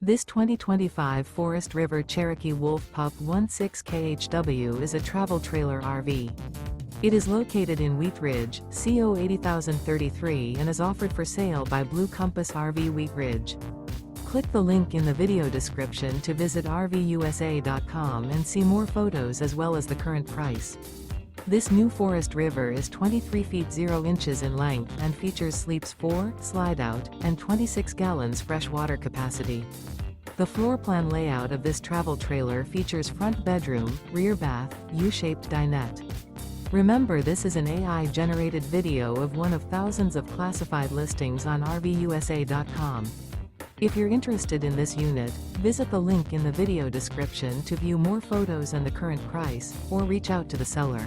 This 2025 Forest River Cherokee Wolf Pup 16KHW is a travel trailer RV. It is located in Wheat Ridge, CO 80033 and is offered for sale by Blue Compass RV Wheat Ridge. Click the link in the video description to visit RVUSA.com and see more photos as well as the current price. This new Forest River is 23 feet 0 inches in length and features sleeps 4, slide-out, and 26 gallons fresh water capacity. The floor plan layout of this travel trailer features front bedroom, rear bath, U-shaped dinette. Remember, this is an AI-generated video of one of thousands of classified listings on RVUSA.com. If you're interested in this unit, visit the link in the video description to view more photos and the current price, or reach out to the seller.